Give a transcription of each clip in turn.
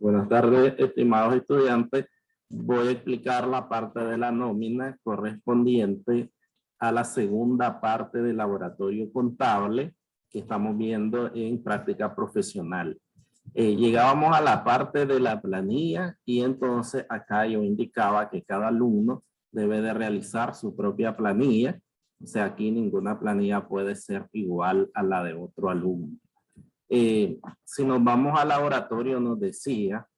Buenas tardes, estimados estudiantes. Voy a explicar la parte de la nómina correspondiente a la segunda parte del laboratorio contable que estamos viendo en práctica profesional. Llegábamos a la parte de la planilla y entonces acá yo indicaba que cada alumno debe de realizar su propia planilla. O sea, aquí ninguna planilla puede ser igual a la de otro alumno. Si nos vamos al laboratorio, nos decía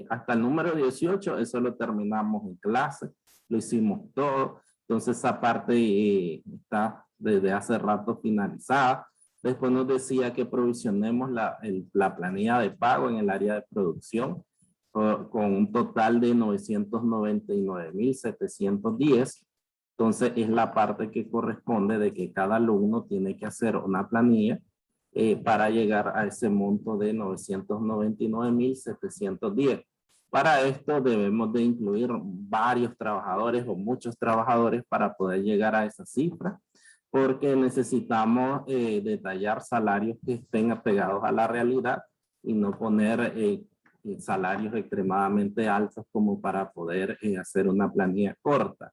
hasta el número 18, eso lo terminamos en clase, lo hicimos todo. Entonces esa parte está desde hace rato finalizada. Después nos decía que provisionemos la planilla de pago en el área de producción con un total de 999,710. Entonces es la parte que corresponde de que cada alumno tiene que hacer una planilla para llegar a ese monto de 999,710. Para esto debemos de incluir varios trabajadores o muchos trabajadores para poder llegar a esa cifra, porque necesitamos detallar salarios que estén apegados a la realidad y no poner salarios extremadamente altos como para poder hacer una planilla corta.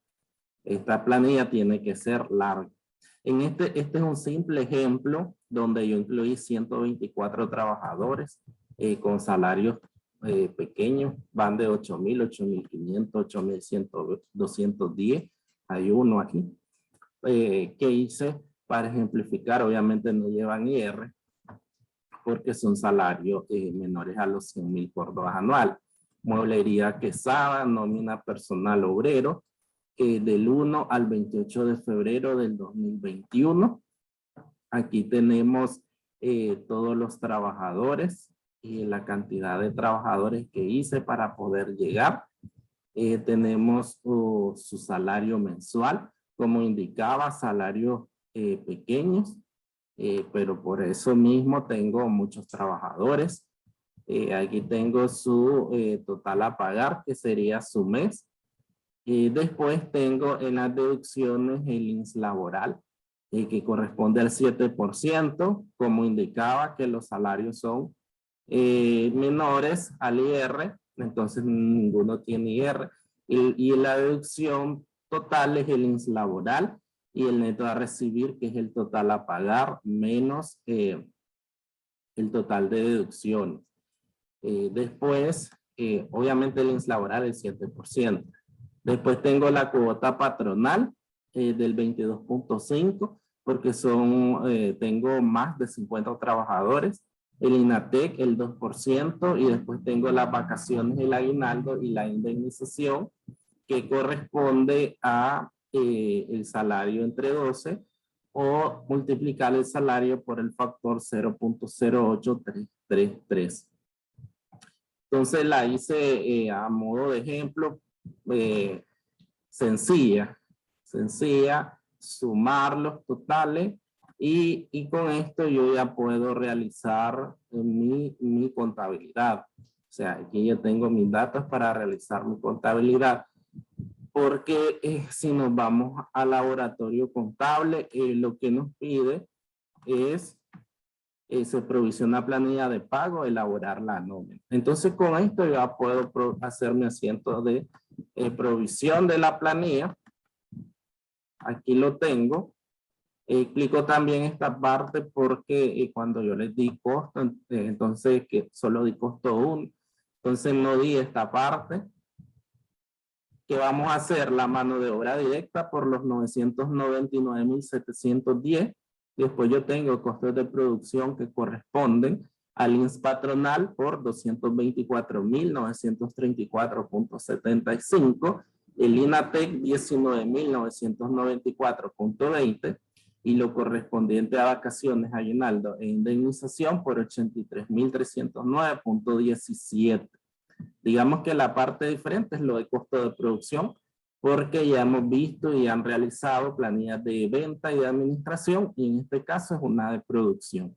Esta planilla tiene que ser larga. Este es un simple ejemplo donde yo incluí 124 trabajadores con salarios pequeños, van de 8,000, 8,500, 8,100, 210. Hay uno aquí que hice para ejemplificar. Obviamente no llevan IR porque son salarios menores a los 100,000 córdobas anual. Mueblería Quesada, nómina personal obrero, del 1 al 28 de febrero del 2021. Aquí tenemos todos los trabajadores y la cantidad de trabajadores que hice para poder llegar. Tenemos su salario mensual, como indicaba, salarios pequeños, pero por eso mismo tengo muchos trabajadores. Aquí tengo su total a pagar, que sería su mes. Y después tengo en las deducciones el INSS laboral, que corresponde al 7%, como indicaba que los salarios son menores al IR, entonces ninguno tiene IR. Y la deducción total es el INSS laboral y el neto a recibir, que es el total a pagar menos el total de deducciones. Después, obviamente el INSS laboral es 7%. Después tengo la cuota patronal del 22.5 porque tengo más de 50 trabajadores. El INATEC el 2% y después tengo las vacaciones, el aguinaldo y la indemnización que corresponde a el salario entre 12 o multiplicar el salario por el factor 0.08333. Entonces la hice a modo de ejemplo. Sencilla, sumar los totales y con esto yo ya puedo realizar mi contabilidad. O sea, aquí yo tengo mis datos para realizar mi contabilidad. Porque si nos vamos al laboratorio contable, lo que nos pide es se provisiona planilla de pago, elaborar la nómina. Entonces con esto ya puedo hacer mi asiento de provisión de la planilla. Aquí lo tengo. Explico también esta parte porque cuando yo les di costo, entonces que solo di costo 1. Entonces no di esta parte. Que vamos a hacer la mano de obra directa por los 999,710. Después yo tengo costos de producción que corresponden al INSS patronal por 224,934.75, el INATEC 19,994.20 y lo correspondiente a vacaciones, aguinaldo e indemnización por 83,309.17. Digamos que la parte diferente es lo de costo de producción, porque ya hemos visto y han realizado planillas de venta y de administración, y en este caso es una de producción.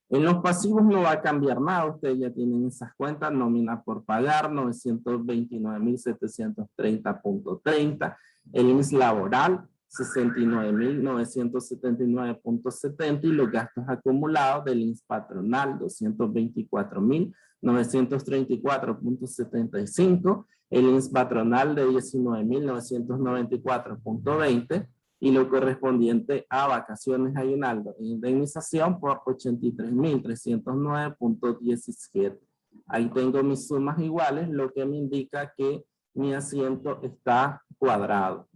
En los pasivos no va a cambiar nada, ustedes ya tienen esas cuentas, nómina por pagar, 929,730.30, el INSS laboral, 69.979.70 y los gastos acumulados del INS patronal 224.934.75, el INS patronal de 19.994.20 y lo correspondiente a vacaciones, aguinaldo e indemnización por 83.309.17. Ahí tengo mis sumas iguales, lo que me indica que mi asiento está cuadrado.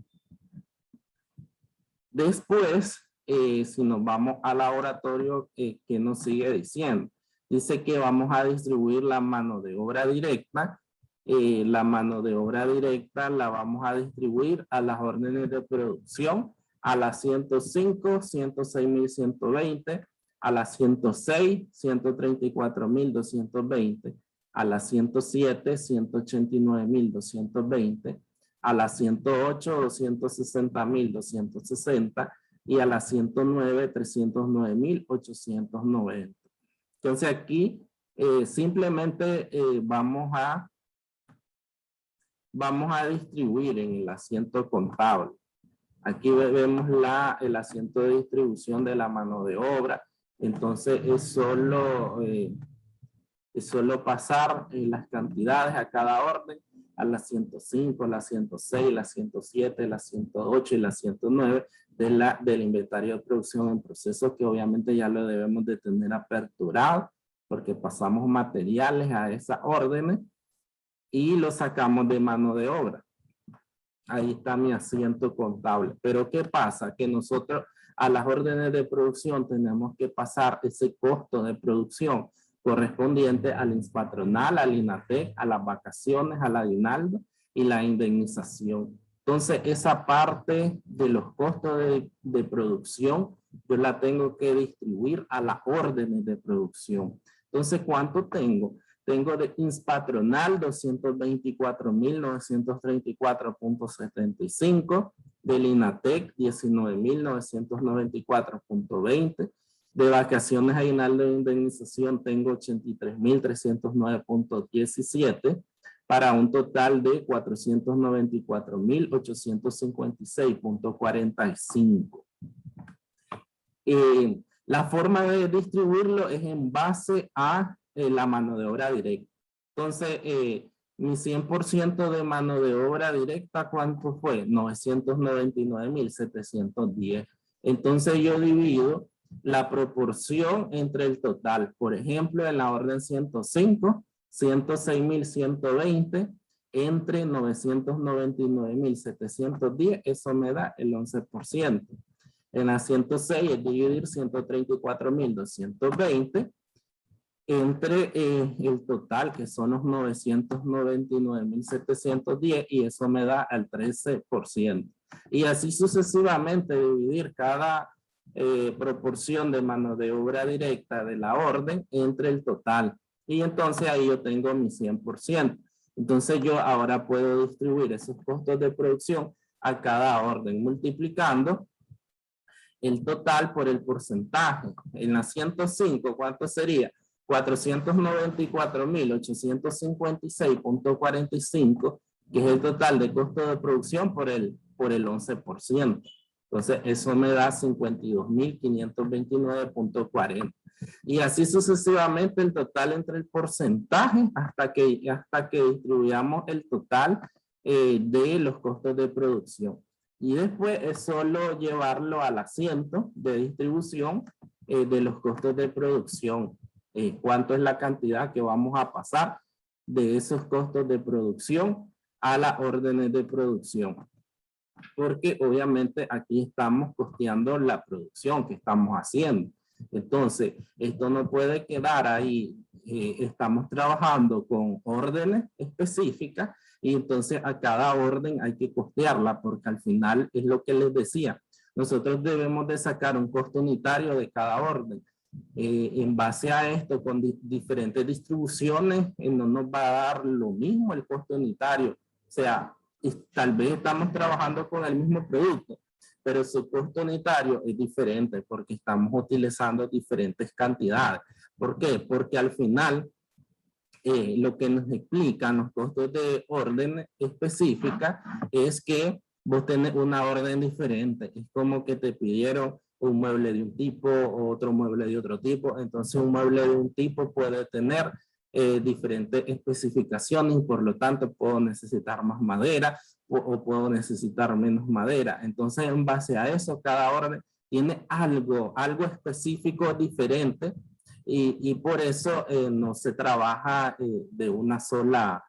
Después, si nos vamos al laboratorio, ¿qué nos sigue diciendo? Dice que vamos a distribuir la mano de obra directa. La mano de obra directa la vamos a distribuir a las órdenes de producción, a las 105, 106.120, a las 106, 134.220, a las 107, 189.220, a las 108, 260.260 y a las 109, 309.890. Entonces aquí simplemente vamos a distribuir en el asiento contable. Aquí vemos el asiento de distribución de la mano de obra. Entonces es solo pasar las cantidades a cada orden, a las 105, las 106, las 107, las 108 y las 109 del inventario de producción en proceso, que obviamente ya lo debemos de tener aperturado porque pasamos materiales a esas órdenes y lo sacamos de mano de obra. Ahí está mi asiento contable. Pero ¿qué pasa? Que nosotros a las órdenes de producción tenemos que pasar ese costo de producción correspondiente al INS patronal, al INATEC, a las vacaciones, al aguinaldo y la indemnización. Entonces, esa parte de los costos de producción, yo la tengo que distribuir a las órdenes de producción. Entonces, ¿cuánto tengo? Tengo de INS patronal 224.934.75, del INATEC 19.994.20, de vacaciones, aguinaldo e indemnización tengo 83.309.17 para un total de 494.856.45. La forma de distribuirlo es en base a la mano de obra directa. Entonces, mi 100% de mano de obra directa, ¿cuánto fue? 999.710. Entonces, yo divido la proporción entre el total. Por ejemplo, en la orden 105, 106.120 entre 999.710, eso me da el 11%. En la 106 es dividir 134.220 entre el total, que son los 999.710, y eso me da el 13%. Y así sucesivamente dividir cada proporción de mano de obra directa de la orden entre el total. Y entonces ahí yo tengo mi 100%. Entonces yo ahora puedo distribuir esos costos de producción a cada orden, multiplicando el total por el porcentaje. En la 105, ¿cuánto sería? 494.856.45, que es el total de costo de producción por el 11%. Entonces, eso me da 52.529.40. Y así sucesivamente el total entre el porcentaje hasta que distribuyamos el total de los costos de producción. Y después es solo llevarlo al asiento de distribución de los costos de producción. Cuánto es la cantidad que vamos a pasar de esos costos de producción a las órdenes de producción. Porque obviamente aquí estamos costeando la producción que estamos haciendo. Entonces, esto no puede quedar ahí. Estamos trabajando con órdenes específicas y entonces a cada orden hay que costearla, porque al final es lo que les decía. Nosotros debemos de sacar un costo unitario de cada orden. En base a esto, con diferentes distribuciones, no nos va a dar lo mismo el costo unitario. O sea, tal vez estamos trabajando con el mismo producto, pero su costo unitario es diferente porque estamos utilizando diferentes cantidades. ¿Por qué? Porque al final, lo que nos explican los costos de orden específica es que vos tenés una orden diferente. Es como que te pidieron un mueble de un tipo, otro mueble de otro tipo. Entonces un mueble de un tipo puede tener diferentes especificaciones y por lo tanto puedo necesitar más madera o puedo necesitar menos madera. Entonces en base a eso cada orden tiene algo específico diferente y por eso no se trabaja de una sola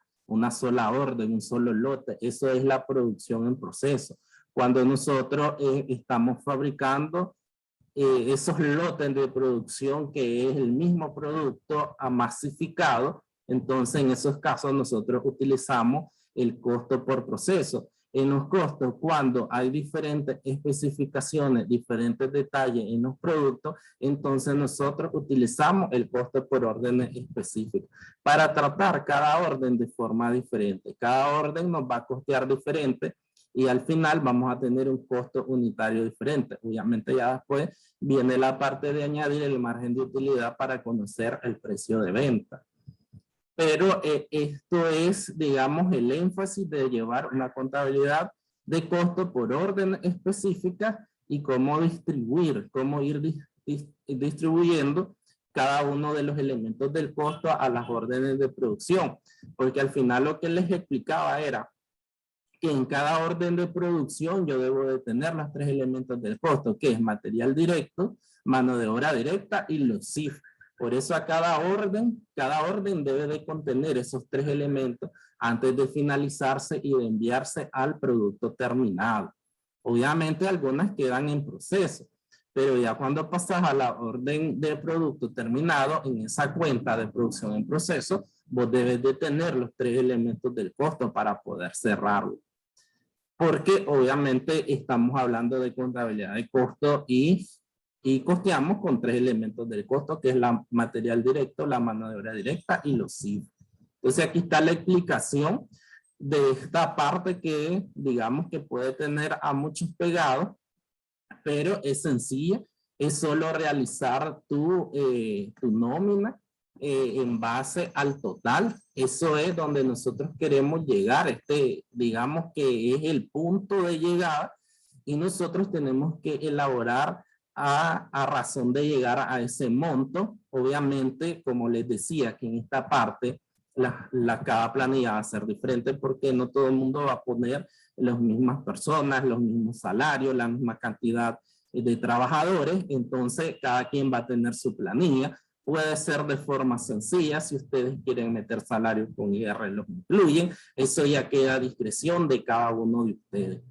orden, un solo lote. Eso es la producción en proceso. Cuando nosotros estamos fabricando esos lotes de producción que es el mismo producto masificado, entonces en esos casos nosotros utilizamos el costo por proceso. En los costos, cuando hay diferentes especificaciones, diferentes detalles en los productos, entonces nosotros utilizamos el costo por órdenes específicas para tratar cada orden de forma diferente. Cada orden nos va a costear diferente y al final vamos a tener un costo unitario diferente. Obviamente ya después viene la parte de añadir el margen de utilidad para conocer el precio de venta. Pero esto es, digamos, el énfasis de llevar una contabilidad de costo por orden específica y cómo distribuir, cómo ir distribuyendo cada uno de los elementos del costo a las órdenes de producción. Porque al final lo que les explicaba era que en cada orden de producción yo debo de tener los 3 elementos del costo, que es material directo, mano de obra directa y los CIF. Por eso a cada orden debe de contener esos 3 elementos antes de finalizarse y de enviarse al producto terminado. Obviamente algunas quedan en proceso, pero ya cuando pasas a la orden de producto terminado, en esa cuenta de producción en proceso, vos debes de tener los 3 elementos del costo para poder cerrarlo. Porque obviamente estamos hablando de contabilidad de costo y costeamos con 3 elementos del costo, que es la material directo, la mano de obra directa y los CIF. Entonces aquí está la explicación de esta parte que digamos que puede tener a muchos pegados, pero es sencilla, es solo realizar tu nómina en base al total. Eso es donde nosotros queremos llegar, digamos que es el punto de llegada y nosotros tenemos que elaborar a razón de llegar a ese monto. Obviamente, como les decía, que en esta parte cada planilla va a ser diferente porque no todo el mundo va a poner las mismas personas, los mismos salarios, la misma cantidad de trabajadores. Entonces, cada quien va a tener su planilla. Puede ser de forma sencilla, si ustedes quieren meter salarios con IR, los incluyen. Eso ya queda a discreción de cada uno de ustedes.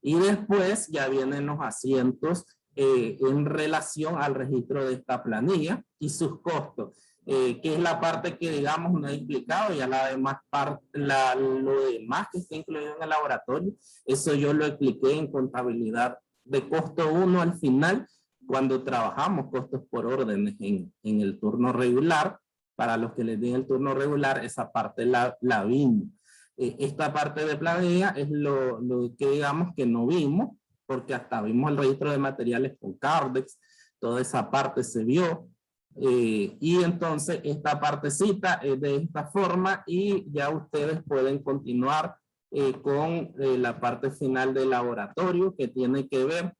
Y después ya vienen los asientos en relación al registro de esta planilla y sus costos, que es la parte que digamos no he explicado. Ya la demás parte, lo demás que está incluido en el laboratorio, eso yo lo expliqué en contabilidad de costo 1 al final, cuando trabajamos costos por órdenes en el turno regular. Para los que les den el turno regular, esa parte la vimos. Esta parte de planilla es lo que digamos que no vimos, porque hasta vimos el registro de materiales con Cardex, toda esa parte se vio. Y entonces esta partecita es de esta forma y ya ustedes pueden continuar con la parte final del laboratorio, que tiene que ver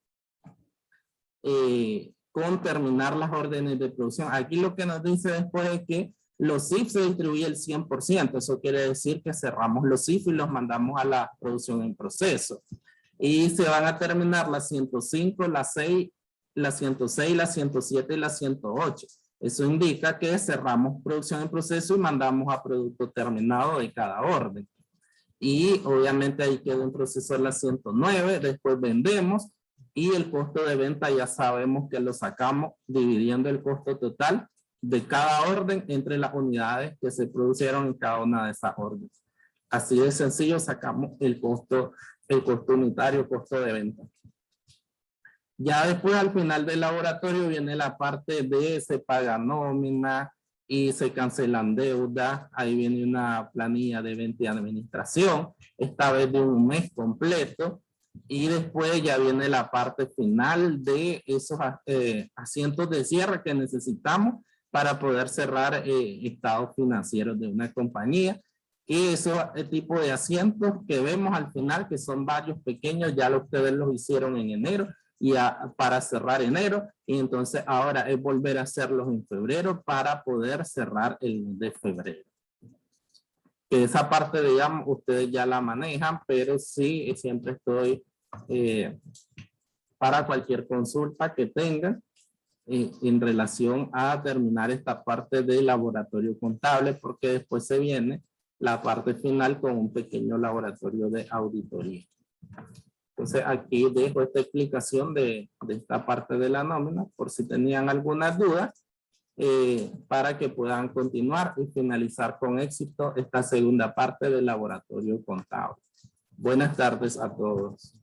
con terminar las órdenes de producción. Aquí lo que nos dice después es que los CIF se distribuye el 100%. Eso quiere decir que cerramos los CIF y los mandamos a la producción en proceso. Y se van a terminar las 105, las 6, la 106, la 107 y la 108. Eso indica que cerramos producción en proceso y mandamos a producto terminado de cada orden. Y obviamente ahí queda en proceso la 109, después vendemos y el costo de venta ya sabemos que lo sacamos dividiendo el costo total de cada orden entre las unidades que se produjeron en cada una de esas órdenes. Así de sencillo sacamos el costo unitario, costo de venta. Ya después al final del laboratorio viene la parte de se paga nómina y se cancelan deudas. Ahí viene una planilla de venta y administración, esta vez de un mes completo. Y después ya viene la parte final de esos asientos de cierre que necesitamos para poder cerrar estados financieros de una compañía. que ese tipo de asientos que vemos al final, que son varios pequeños, ya ustedes los hicieron en enero y para cerrar enero, y entonces ahora es volver a hacerlos en febrero para poder cerrar el mes de febrero. Esa parte, digamos, ustedes ya la manejan, pero sí, siempre estoy para cualquier consulta que tengan en relación a terminar esta parte del laboratorio contable, porque después se viene la parte final con un pequeño laboratorio de auditoría. Entonces aquí dejo esta explicación de esta parte de la nómina por si tenían algunas dudas para que puedan continuar y finalizar con éxito esta segunda parte del laboratorio contable. Buenas tardes a todos.